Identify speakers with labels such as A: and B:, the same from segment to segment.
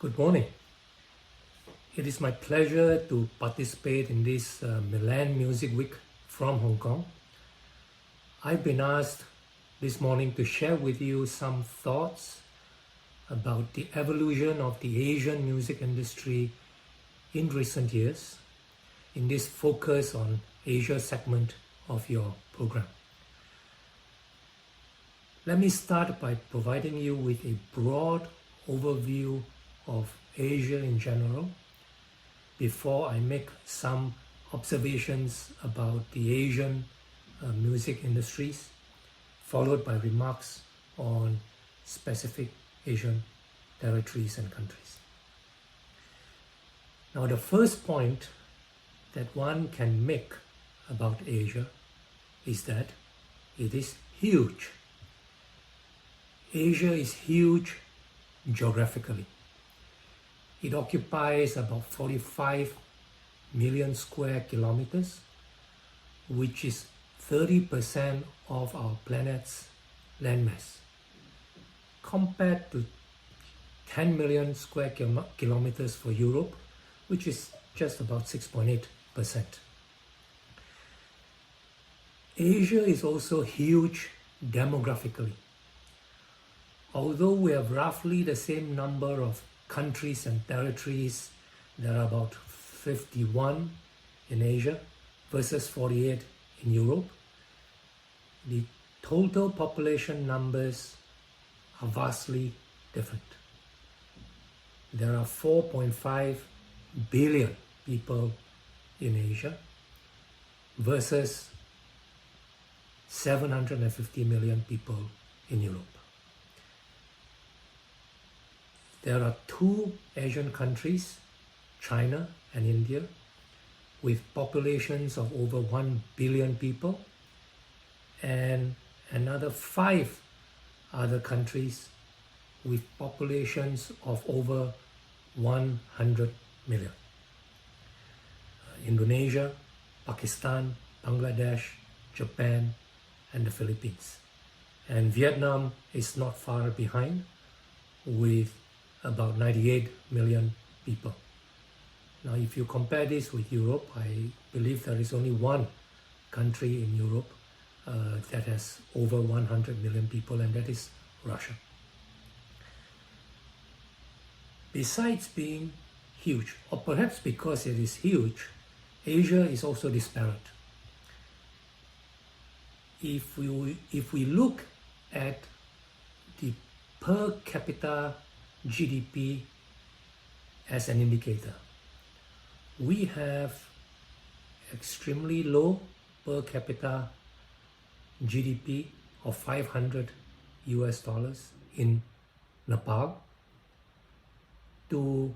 A: Good morning. It is my pleasure to participate in this Milan Music Week from Hong Kong. I've been asked this morning to share with you some thoughts about the evolution of the Asian music industry in recent years in this focus on Asia segment of your program. Let me start by providing you with a broad overview of Asia in general before I make some observations about the Asian music industries, followed by remarks on specific Asian territories and countries. Now, the first point that one can make about Asia is that it is huge. Asia is huge geographically. It occupies about 45 million square kilometers, which is 30% of our planet's landmass, compared to 10 million square kilometers for Europe, which is just about 6.8%. Asia is also huge demographically. Although we have roughly the same number of countries and territories, there are about 51 in Asia versus 48 in Europe, the total population numbers are vastly different. There are 4.5 billion people in Asia versus 750 million people in Europe. There are two Asian countries, China and India, with populations of over 1 billion people, and another 5 other countries with populations of over 100 million. Indonesia, Pakistan, Bangladesh, Japan, and the Philippines. And Vietnam is not far behind with about 98 million people. Now, if you compare this with Europe, I believe there is only one country in Europe that has over 100 million people, and that is Russia. Besides being huge, or perhaps because it is huge, Asia is also disparate. If we look at the per capita GDP as an indicator, we have extremely low per capita GDP of 500 US dollars in Nepal to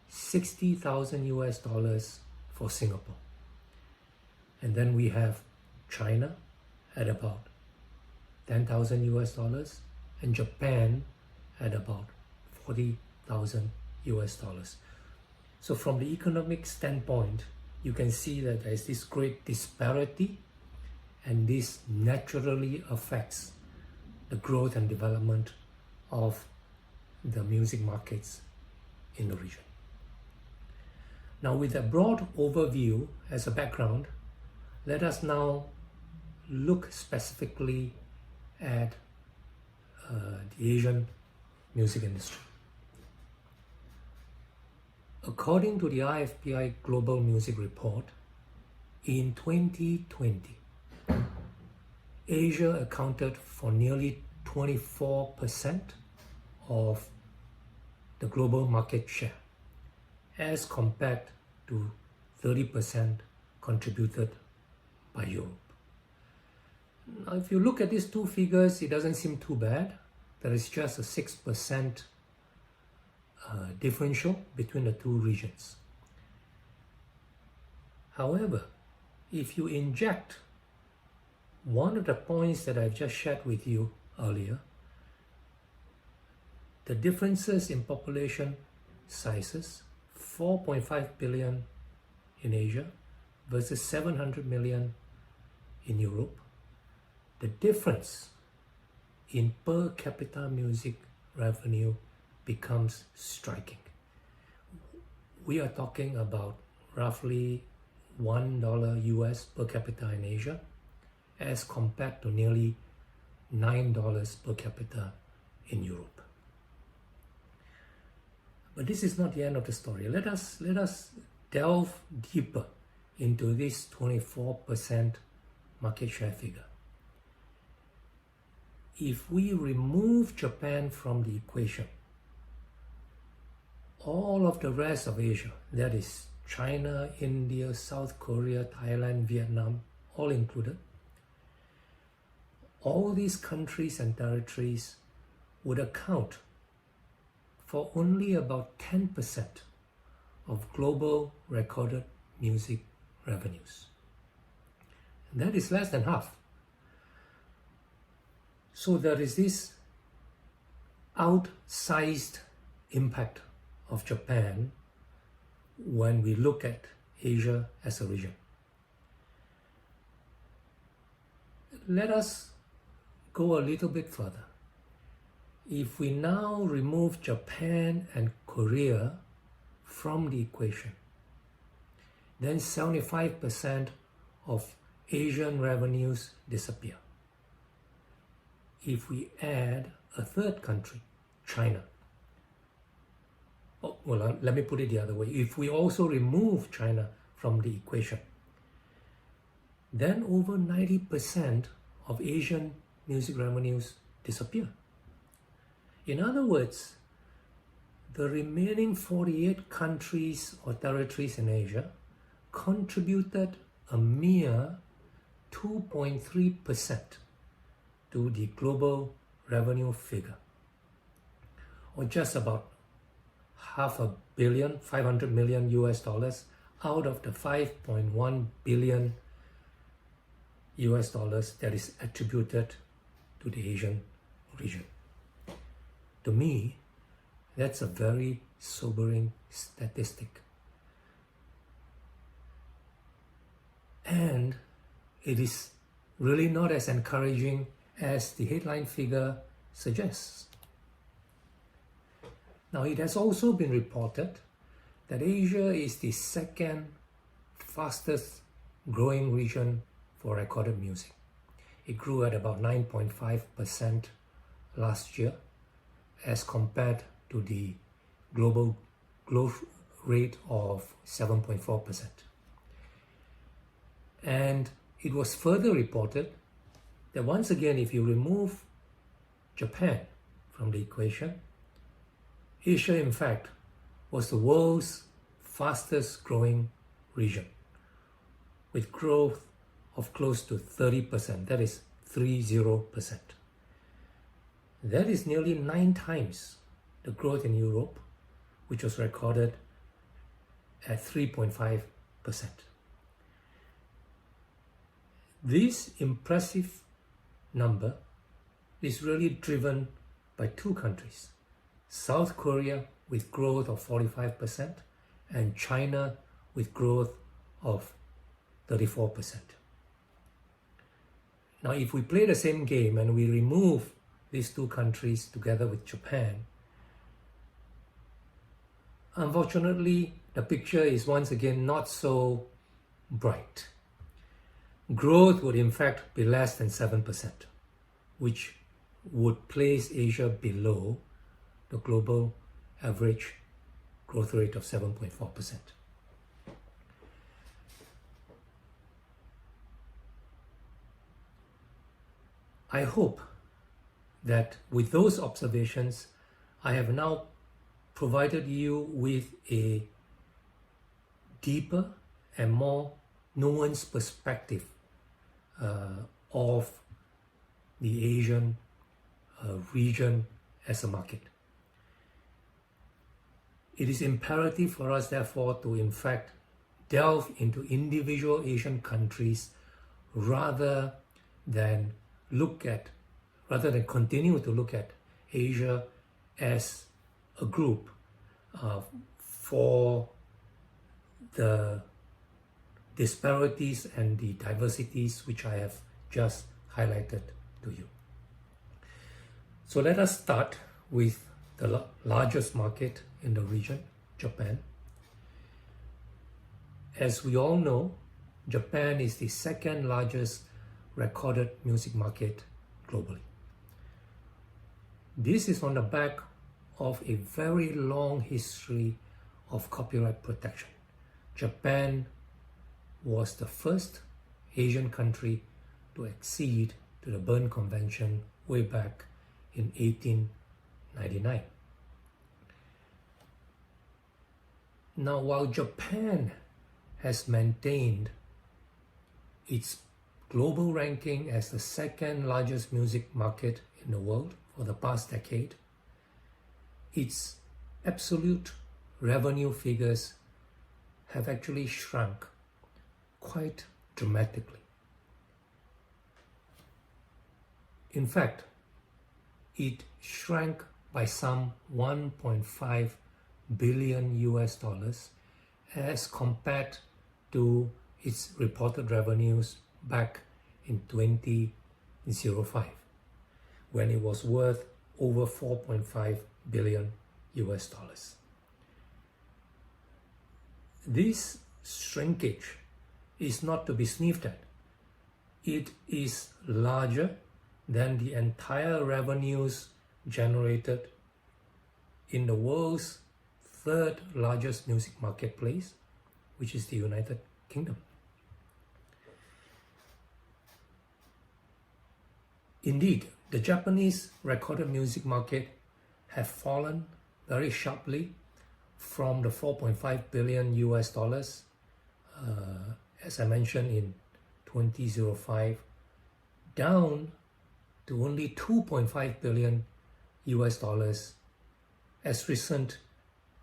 A: 60,000 US dollars for Singapore. And then we have China at about 10,000 US dollars and Japan at about 40,000 US dollars. So from the economic standpoint, you can see that there is this great disparity, and this naturally affects the growth and development of the music markets in the region. Now, with a broad overview as a background, let us now look specifically at the Asian music industry. According to the IFPI Global Music Report, in 2020, Asia accounted for nearly 24% of the global market share, as compared to 30% contributed by Europe. Now, if you look at these two figures, it doesn't seem too bad. There is just a 6% differential between the two regions. However, if you inject one of the points that I've just shared with you earlier, the differences in population sizes, 4.5 billion in Asia versus 700 million in Europe, the difference in per capita music revenue becomes striking. We are talking about roughly $1 US per capita in Asia as compared to nearly $9 per capita in Europe. But this is not the end of the story. Let us delve deeper into this 24% market share figure. If we remove Japan from the equation, all of the rest of Asia, that is China, India, South Korea, Thailand, Vietnam, all included, all these countries and territories would account for only about 10% of global recorded music revenues. And that is less than half. So there is this outsized impact of Japan when we look at Asia as a region. Let us go a little bit further. If we now remove Japan and Korea from the equation, then 75% of Asian revenues disappear. If we add a third country, China, let me put it the other way. If we also remove China from the equation, then over 90% of Asian music revenues disappear. In other words, the remaining 48 countries or territories in Asia contributed a mere 2.3% to the global revenue figure, or just about $500 million US dollars out of the 5.1 billion US dollars that is attributed to the Asian region. To me, that's a very sobering statistic. And it is really not as encouraging as the headline figure suggests. Now, it has also been reported that Asia is the second fastest growing region for recorded music. It grew at about 9.5% last year as compared to the global growth rate of 7.4%. And it was further reported that once again, if you remove Japan from the equation, Asia, in fact, was the world's fastest growing region with growth of close to 30%, that is 30%. That is nearly 9 times the growth in Europe, which was recorded at 3.5%. This impressive number is really driven by 2 countries, South Korea with growth of 45% and China with growth of 34%. Now, if we play the same game and we remove these 2 countries together with Japan, unfortunately, the picture is once again not so bright. Growth would in fact be less than 7%, which would place Asia below the global average growth rate of 7.4%. I hope that with those observations, I have now provided you with a deeper and more nuanced perspective of the Asian region as a market. It is imperative for us, therefore, to in fact delve into individual Asian countries rather than continue to look at Asia as a group for the disparities and the diversities which I have just highlighted to you. So let us start with the largest market in the region, Japan. As we all know, Japan is the second largest recorded music market globally. This is on the back of a very long history of copyright protection. Japan was the first Asian country to accede to the Berne Convention way back in 1899. Now, while Japan has maintained its global ranking as the second largest music market in the world for the past decade, its absolute revenue figures have actually shrunk quite dramatically. In fact, it shrank by some 1.5 billion US dollars as compared to its reported revenues back in 2005, when it was worth over 4.5 billion US dollars. This shrinkage is not to be sniffed at. It is larger than the entire revenues generated in the world's third largest music marketplace, which is the United Kingdom. Indeed, the Japanese recorded music market have fallen very sharply from the 4.5 billion US dollars, as I mentioned in 2005, down to only 2.5 billion US dollars as recent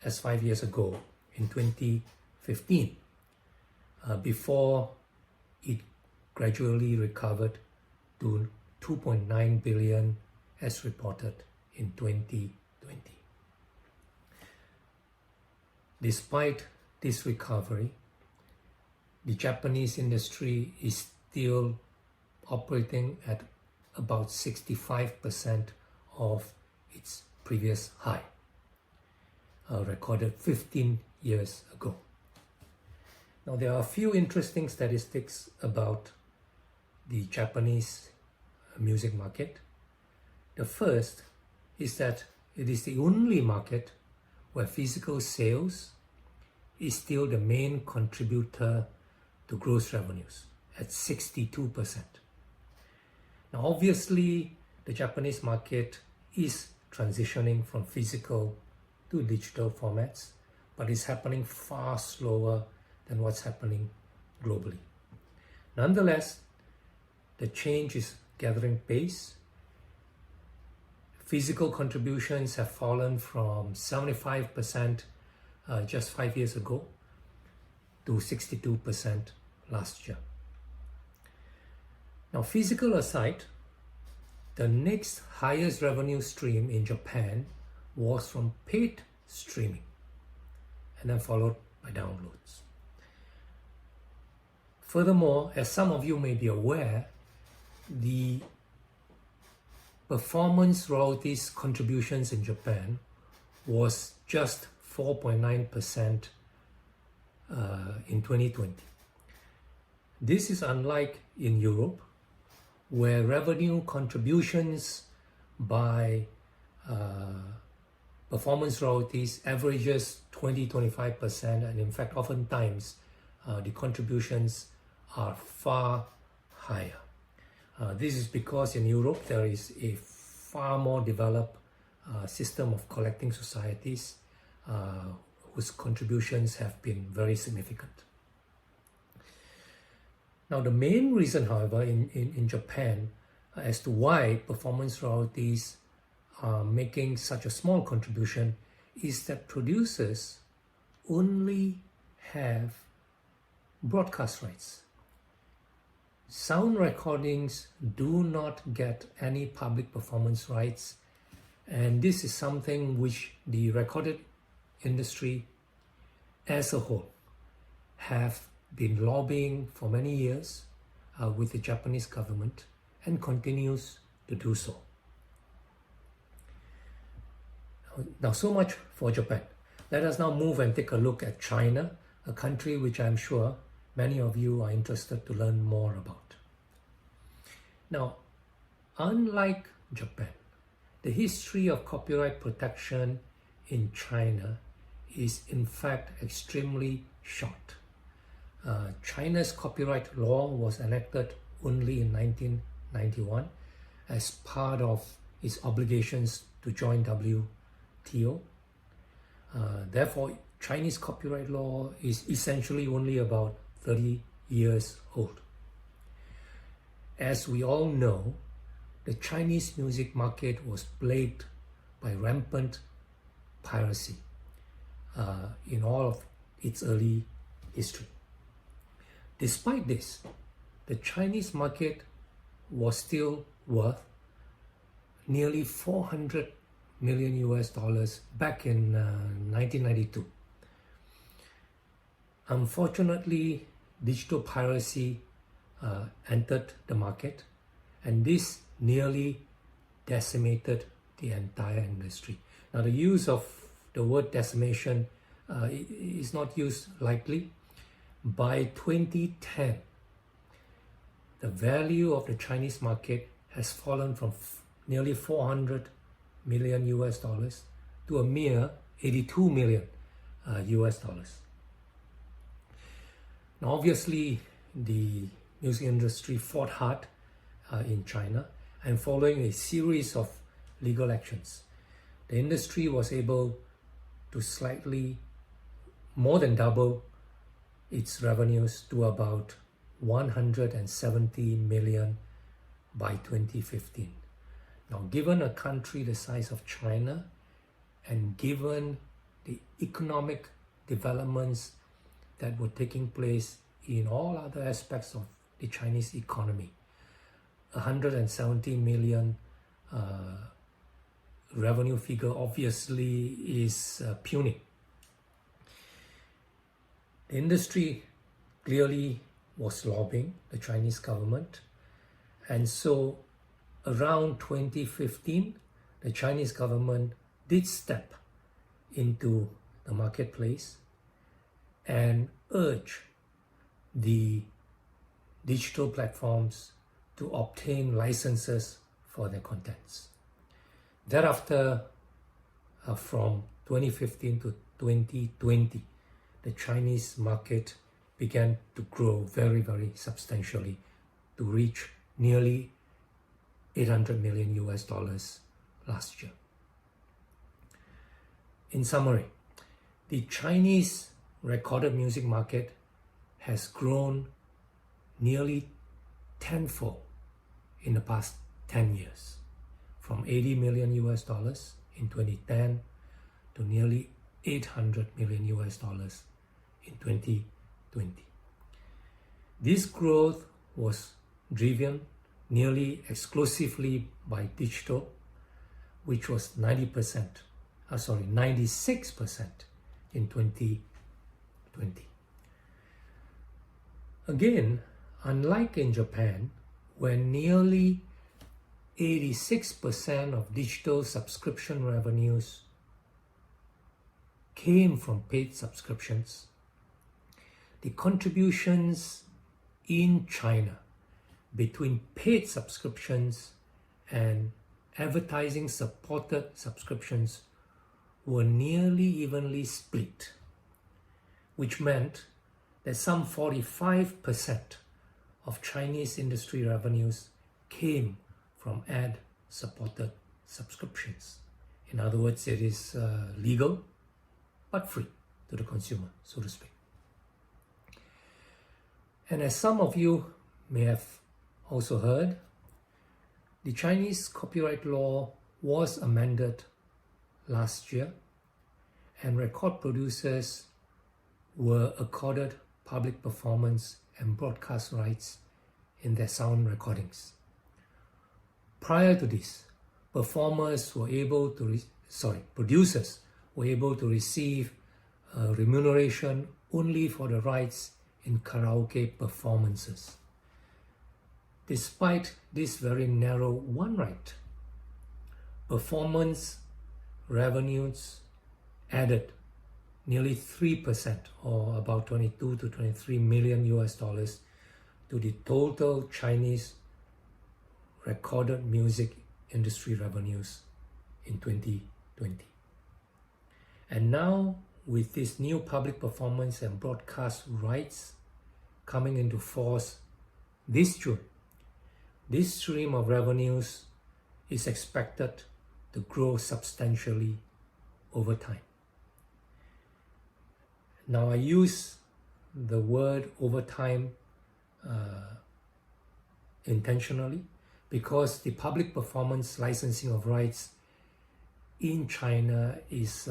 A: as 5 years ago in 2015, before it gradually recovered to 2.9 billion as reported in 2020. Despite this recovery, the Japanese industry is still operating at about 65% of its previous high, recorded 15 years ago. Now, there are a few interesting statistics about the Japanese music market. The first is that it is the only market where physical sales is still the main contributor to gross revenues at 62%. Now, obviously, the Japanese market is transitioning from physical to digital formats, but it's happening far slower than what's happening globally. Nonetheless, the change is gathering pace. Physical contributions have fallen from 75% just 5 years ago to 62% last year. Now, physical aside, the next highest revenue stream in Japan was from paid streaming, and then followed by downloads. Furthermore, as some of you may be aware, the performance royalties contributions in Japan was just 4.9% in 2020. This is unlike in Europe, where revenue contributions by performance royalties averages 20-25%, and in fact oftentimes the contributions are far higher. This is because in Europe there is a far more developed system of collecting societies whose contributions have been very significant. Now, the main reason, however, in Japan as to why performance royalties are making such a small contribution is that producers only have broadcast rights. Sound recordings do not get any public performance rights, and this is something which the recorded industry as a whole have been lobbying for many years with the Japanese government and continues to do so. Now, so much for Japan. Let us now move and take a look at China, a country which I'm sure many of you are interested to learn more about. Now, unlike Japan, the history of copyright protection in China is in fact extremely short. China's copyright law was enacted only in 1991 as part of its obligations to join WTO. Therefore, Chinese copyright law is essentially only about 30 years old. As we all know, the Chinese music market was plagued by rampant piracy in all of its early history. Despite this, the Chinese market was still worth nearly 400 million US dollars back in 1992. Unfortunately, digital piracy entered the market, and this nearly decimated the entire industry. Now, the use of the word decimation is not used lightly. By 2010, the value of the Chinese market has fallen from nearly 400 million US dollars to a mere 82 million US dollars. Now, obviously, the music industry fought hard in China, and following a series of legal actions, the industry was able to slightly more than double its revenues to about 170 million by 2015. Now, given a country the size of China, and given the economic developments that were taking place in all other aspects of the Chinese economy, 170 million revenue figure obviously is puny. The industry clearly was lobbying the Chinese government, and so around 2015, the Chinese government did step into the marketplace and urge the digital platforms to obtain licenses for their contents. Thereafter, from 2015 to 2020, the Chinese market began to grow very, very substantially to reach nearly 800 million US dollars last year. In summary, the Chinese recorded music market has grown nearly tenfold in the past 10 years, from 80 million US dollars in 2010 to nearly 800 million US dollars in 2020. This growth was driven nearly exclusively by digital, which was 96% in 2020. Again, unlike in Japan, where nearly 86% of digital subscription revenues came from paid subscriptions, the contributions in China between paid subscriptions and advertising supported subscriptions were nearly evenly split, which meant that some 45% of Chinese industry revenues came from ad-supported subscriptions. In other words, it is legal but free to the consumer, so to speak. And as some of you may have also heard, the Chinese copyright law was amended last year, and record producers were accorded public performance and broadcast rights in their sound recordings. Prior to this, producers were able to receive remuneration only for the rights in karaoke performances. Despite this very narrow one right, performance revenues added nearly 3% or about 22 to 23 million US dollars to the total Chinese recorded music industry revenues in 2020. And now, with this new public performance and broadcast rights coming into force this June, this stream of revenues is expected to grow substantially over time. Now, I use the word over time intentionally because the public performance licensing of rights in China is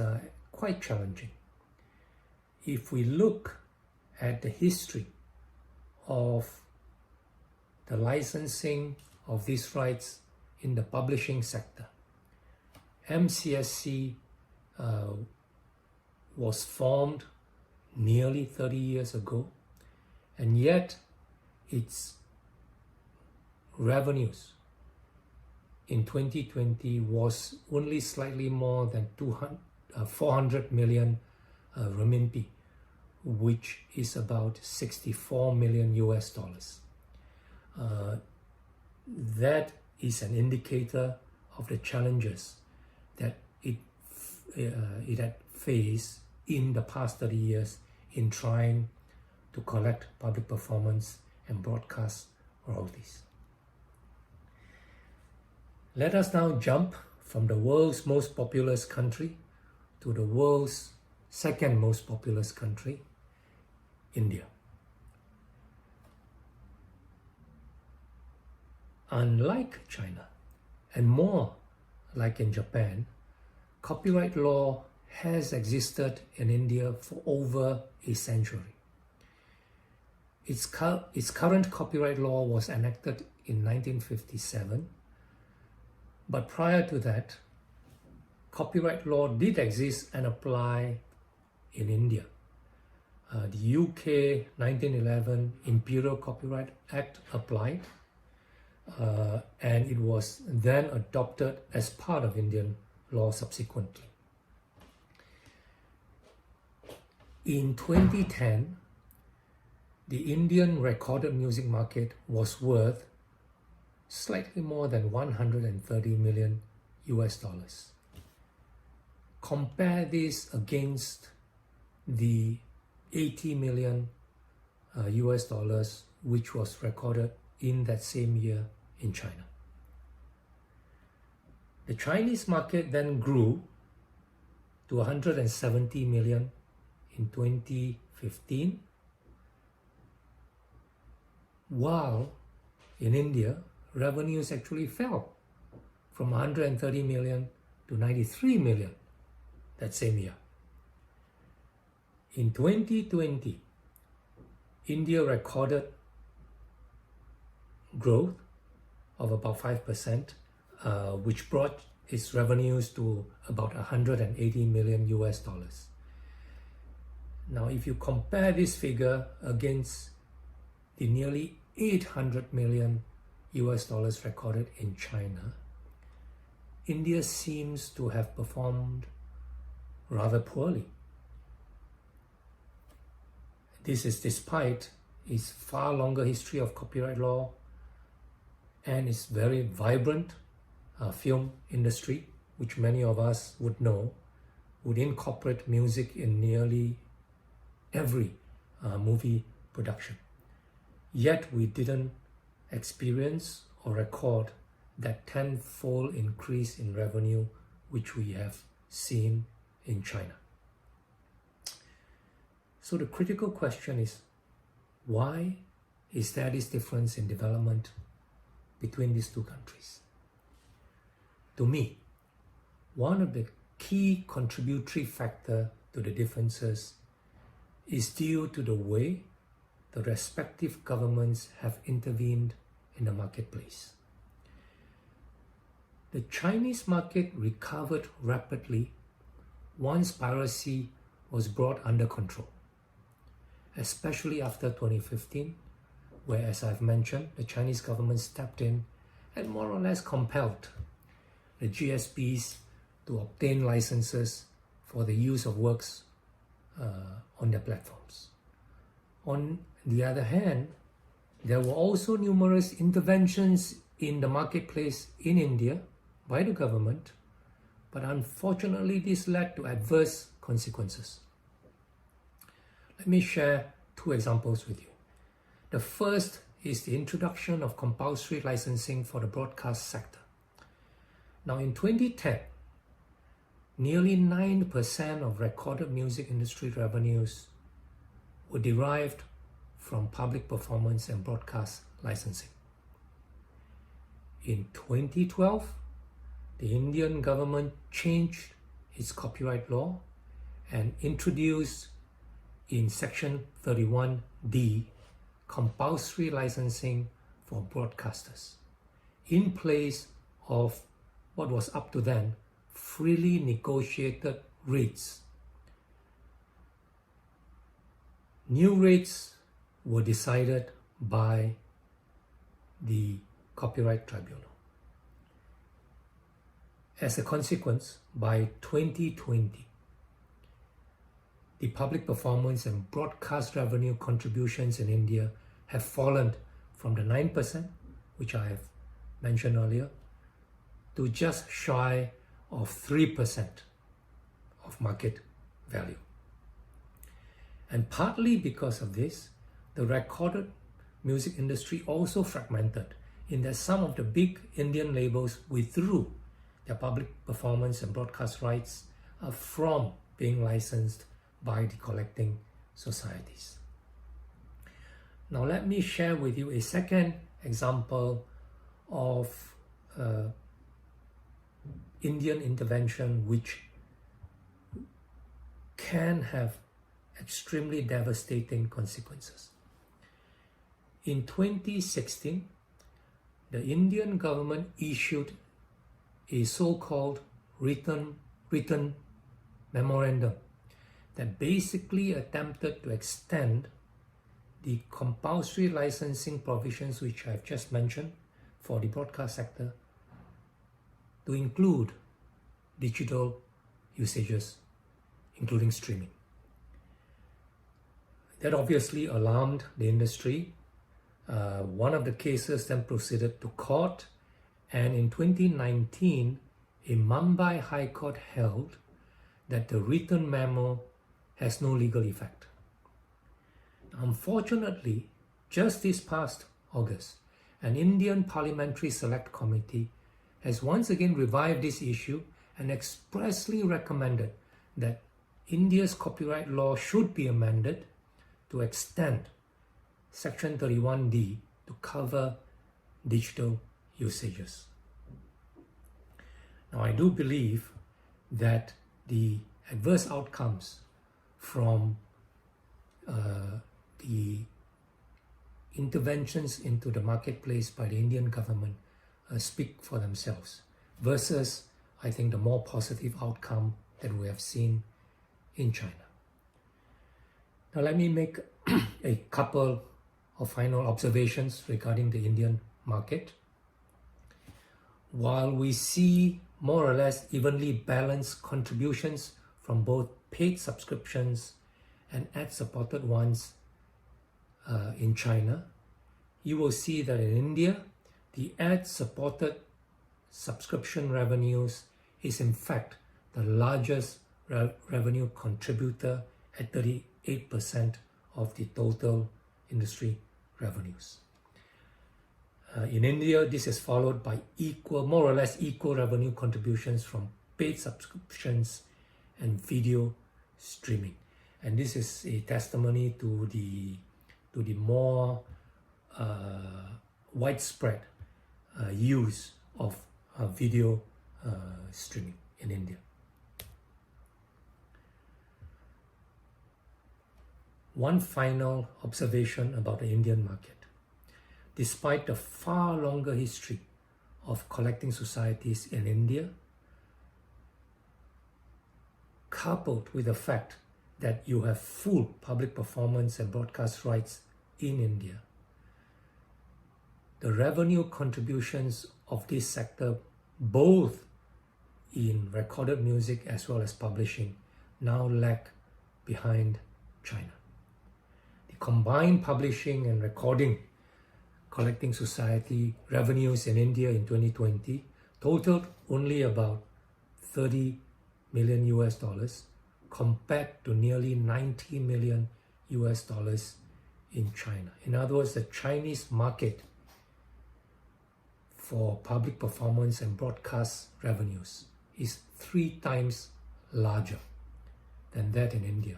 A: quite challenging. If we look at the history of the licensing of these rights in the publishing sector, MCSC was formed nearly 30 years ago, and yet its revenues in 2020 was only slightly more than 400 million renminbi, which is about 64 million US dollars. That is an indicator of the challenges that it had faced in the past 30 years in trying to collect public performance and broadcast royalties. Let us now jump from the world's most populous country to the world's second most populous country, India. Unlike China, and more like in Japan, copyright law has existed in India for over a century. Its current copyright law was enacted in 1957, but prior to that, copyright law did exist and apply in India. The UK 1911 Imperial Copyright Act applied, and it was then adopted as part of Indian law subsequently. In 2010, the Indian recorded music market was worth slightly more than 130 million US dollars. Compare this against the 80 million US dollars which was recorded in that same year in China. The Chinese market then grew to 170 million in 2015, while in India, revenues actually fell from 130 million to 93 million that same year. In 2020, India recorded growth of about 5%, which brought its revenues to about 180 million US dollars. Now, if you compare this figure against the nearly 800 million US dollars recorded in China, India seems to have performed rather poorly. This is despite its far longer history of copyright law and its very vibrant film industry, which many of us would know, would incorporate music in nearly every movie production. Yet we didn't experience or record that tenfold increase in revenue which we have seen in China. So the critical question is, why is there this difference in development between these two countries? To me, one of the key contributory factors to the differences is due to the way the respective governments have intervened in the marketplace. The Chinese market recovered rapidly once piracy was brought under control, especially after 2015, where, as I've mentioned, the Chinese government stepped in and more or less compelled the GSPs to obtain licenses for the use of works on their platforms. On the other hand, there were also numerous interventions in the marketplace in India by the government, but unfortunately this led to adverse consequences. Let me share two examples with you. The first is the introduction of compulsory licensing for the broadcast sector. Now in 2010, nearly 9% of recorded music industry revenues were derived from public performance and broadcast licensing. In 2012, the Indian government changed its copyright law and introduced in Section 31D compulsory licensing for broadcasters in place of what was up to then freely negotiated rates. New rates were decided by the Copyright Tribunal. As a consequence, by 2020, the public performance and broadcast revenue contributions in India have fallen from the 9%, which I have mentioned earlier, to just shy of 3% of market value. And partly because of this, the recorded music industry also fragmented in that some of the big Indian labels withdrew their public performance and broadcast rights from being licensed by the collecting societies. Now let me share with you a second example of Indian intervention which can have extremely devastating consequences. In 2016, the Indian government issued a so-called written memorandum that basically attempted to extend the compulsory licensing provisions which I've just mentioned for the broadcast sector to include digital usages, including streaming. That obviously alarmed the industry. One of the cases then proceeded to court, and in 2019, a Mumbai High Court held that the written memo has no legal effect. Unfortunately, just this past August, an Indian Parliamentary Select Committee has once again revived this issue and expressly recommended that India's copyright law should be amended to extend Section 31D to cover digital usages. Now, I do believe that the adverse outcomes from the interventions into the marketplace by the Indian government speak for themselves versus, I think, the more positive outcome that we have seen in China. Now let me make a couple of final observations regarding the Indian market. While we see more or less evenly balanced contributions from both paid subscriptions and ad-supported ones in China, you will see that in India, the ad-supported subscription revenues is in fact the largest revenue contributor at 38% of the total industry revenues. In India, this is followed by more or less equal revenue contributions from paid subscriptions and video streaming. And this is a testimony to the more widespread use of video streaming in India. One final observation about the Indian market. Despite the far longer history of collecting societies in India, coupled with the fact that you have full public performance and broadcast rights in India, the revenue contributions of this sector, both in recorded music as well as publishing now lag behind China. The combined publishing and recording collecting society revenues in India in 2020 totaled only about 30 million US dollars compared to nearly 90 million US dollars in China. In other words, the Chinese market for public performance and broadcast revenues is 3 times larger than that in India,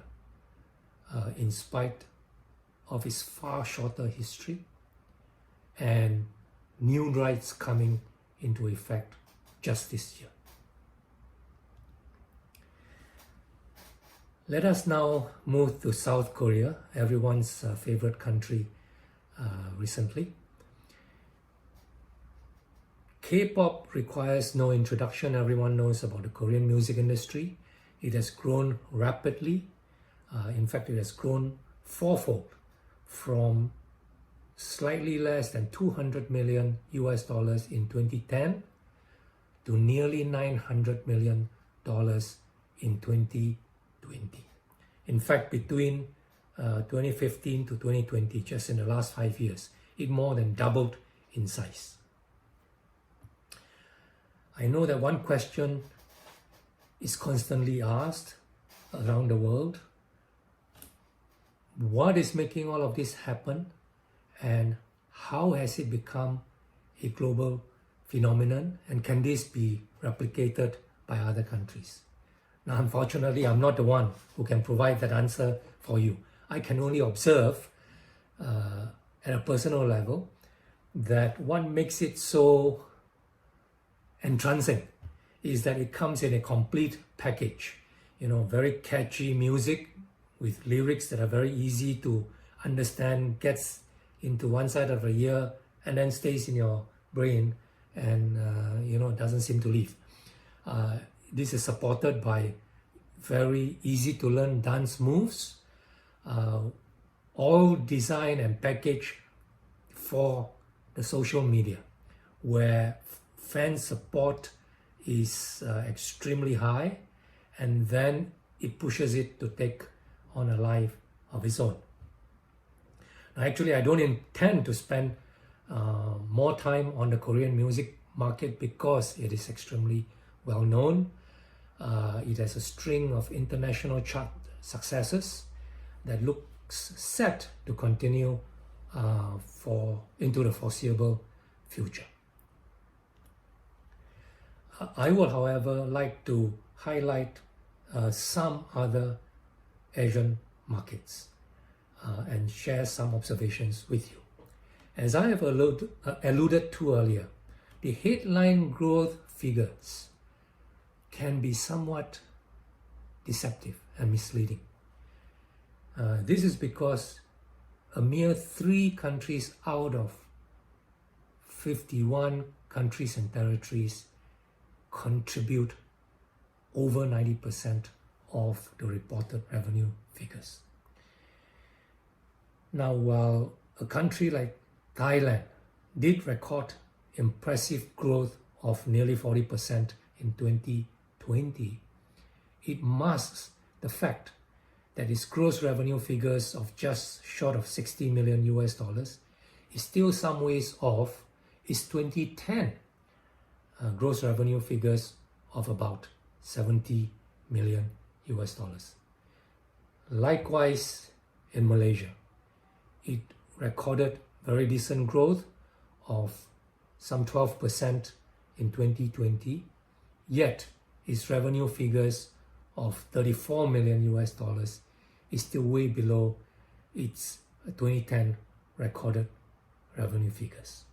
A: in spite of its far shorter history and new rights coming into effect just this year. Let us now move to South Korea, everyone's favorite country recently. K-pop requires no introduction. Everyone knows about the Korean music industry. It has grown rapidly. In fact, it has grown fourfold from slightly less than 200 million US dollars in 2010 to nearly 900 million dollars in 2020. In fact, between 2015 to 2020, just in the last 5 years, it more than doubled in size. I know that one question is constantly asked around the world: what is making all of this happen, and how has it become a global phenomenon, and can this be replicated by other countries? Now, unfortunately, I'm not the one who can provide that answer for you. I can only observe at a personal level that what makes it so entrancing is that it comes in a complete package. You know, very catchy music with lyrics that are very easy to understand, gets into one side of the ear and then stays in your brain and doesn't seem to leave. This is supported by very easy to learn dance moves, all designed and packaged for the social media, where fan support is extremely high, and then it pushes it to take on a life of its own. Now, actually, I don't intend to spend more time on the Korean music market because it is extremely well known. It has a string of international chart successes that looks set to continue into the foreseeable future. I would, however, like to highlight some other Asian markets and share some observations with you. As I have alluded to earlier, the headline growth figures can be somewhat deceptive and misleading. This is because a mere 3 countries out of 51 countries and territories contribute over 90% of the reported revenue figures. Now, while a country like Thailand did record impressive growth of nearly 40% in 2020, it masks the fact that its gross revenue figures of just short of 60 million US dollars is still some ways off its 2010 gross revenue figures of about 70 million US dollars. Likewise, in Malaysia, it recorded very decent growth of some 12% in 2020, yet its revenue figures of 34 million US dollars is still way below its 2010 recorded revenue figures.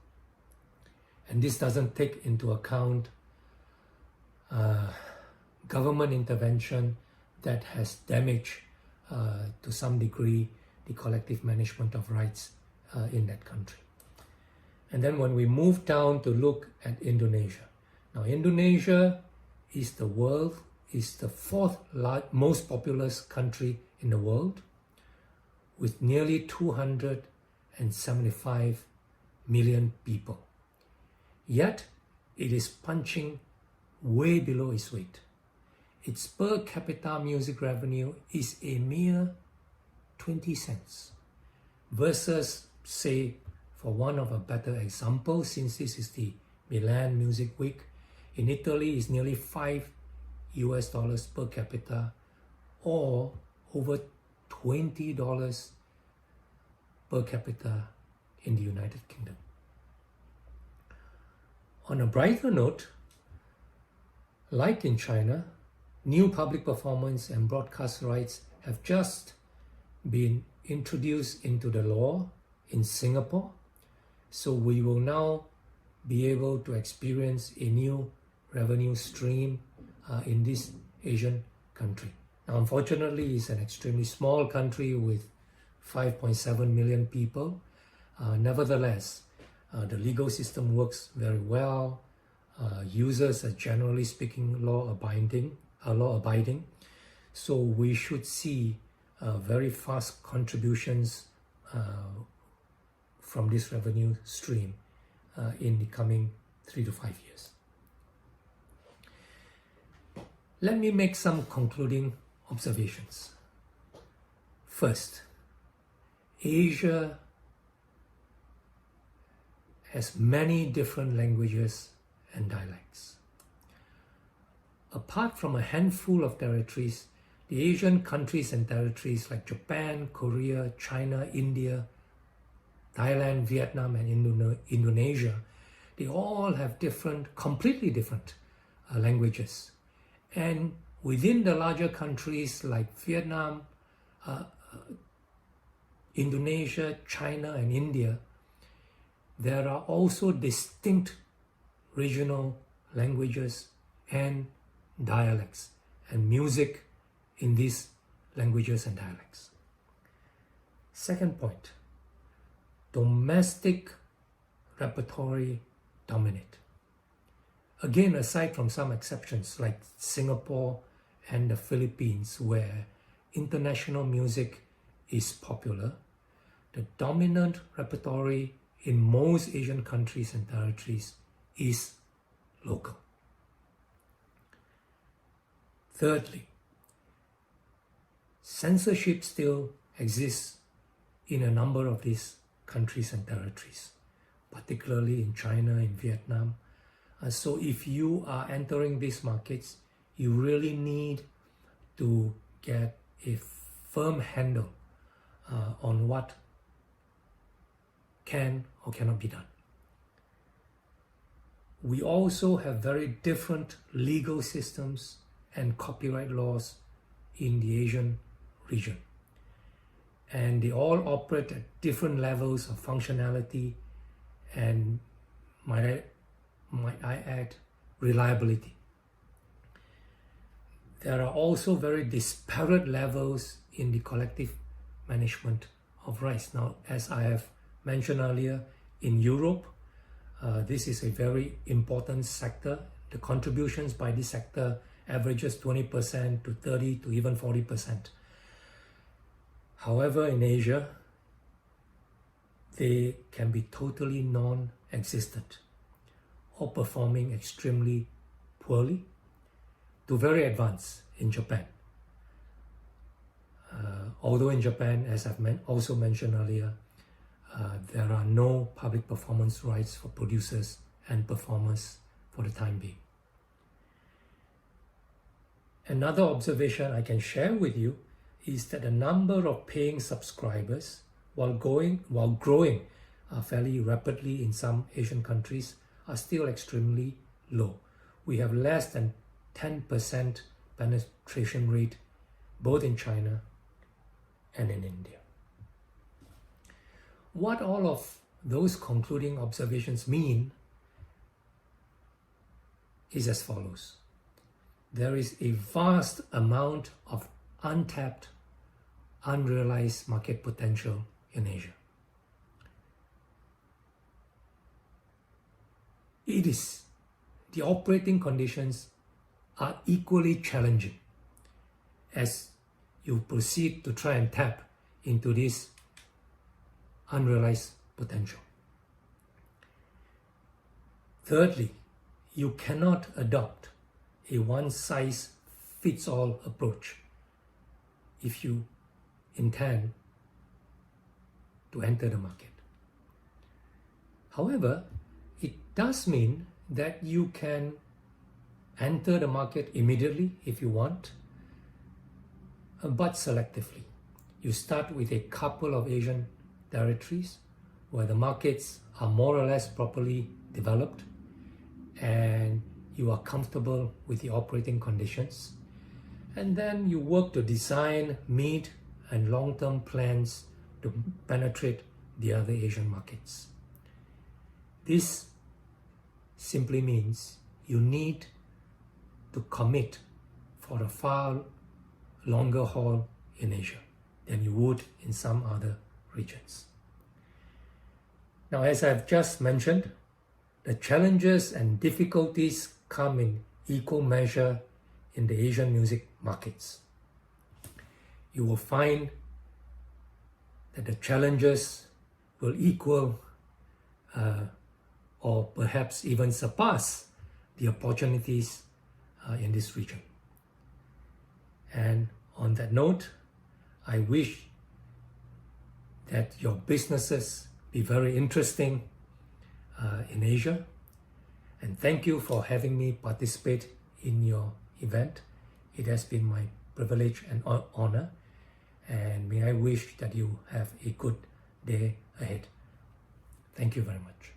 A: And this doesn't take into account government intervention that has damaged to some degree the collective management of rights in that country. And then when we move down to look at Indonesia. Now, Indonesia is the 4th most populous country in the world, with nearly 275 million people. Yet, it is punching way below its weight. Its per capita music revenue is a mere 20 cents versus, say, for one of a better example, since this is the Milan Music Week, in Italy is nearly $5 per capita, or over $20 per capita in the United Kingdom. On a brighter note, like in China, new public performance and broadcast rights have just been introduced into the law in Singapore, so we will now be able to experience a new revenue stream in this Asian country. Now, unfortunately, it's an extremely small country with 5.7 million people. Nevertheless, the legal system works very well. Users are generally speaking law-abiding. So we should see very fast contributions from this revenue stream in the coming 3 to 5 years. Let me make some concluding observations. First, Asia has many different languages and dialects. Apart from a handful of territories, the Asian countries and territories like Japan, Korea, China, India, Thailand, Vietnam, and Indonesia, they all have completely different languages. And within the larger countries like Vietnam, Indonesia, China, and India, there are also distinct regional languages and dialects and music in these languages and dialects. Second point, domestic repertory dominate. Again, aside from some exceptions like Singapore and the Philippines, where international music is popular, the dominant repertory in most Asian countries and territories is local. Thirdly, censorship still exists in a number of these countries and territories, particularly in China, in Vietnam. So if you are entering these markets, you really need to get a firm handle on what can or cannot be done. We also have very different legal systems and copyright laws in the Asian region. And they all operate at different levels of functionality and, might I add, reliability. There are also very disparate levels in the collective management of rights. Now, as I have mentioned earlier, in Europe, this is a very important sector. The contributions by this sector averages 20% to 30 to even 40%. However, in Asia, they can be totally non-existent or performing extremely poorly to very advanced in Japan. Although in Japan, as I've also mentioned earlier, there are no public performance rights for producers and performers for the time being. Another observation I can share with you is that the number of paying subscribers, while growing fairly rapidly in some Asian countries, are still extremely low. We have less than 10% penetration rate both in China and in India. What all of those concluding observations mean is as follows. There is a vast amount of untapped, unrealized market potential in Asia. The operating conditions are equally challenging as you proceed to try and tap into this unrealized potential. Thirdly, you cannot adopt a one-size-fits-all approach if you intend to enter the market. However, it does mean that you can enter the market immediately if you want, but selectively. You start with a couple of Asian territories where the markets are more or less properly developed and you are comfortable with the operating conditions. And then you work to design mid and long-term plans to penetrate the other Asian markets. This simply means you need to commit for a far longer haul in Asia than you would in some other regions. Now, as I've just mentioned, the challenges and difficulties come in equal measure in the Asian music markets. You will find that the challenges will equal or perhaps even surpass the opportunities in this region. And on that note, I wish that your businesses be very interesting in Asia. And thank you for having me participate in your event. It has been my privilege and honor. And may I wish that you have a good day ahead. Thank you very much.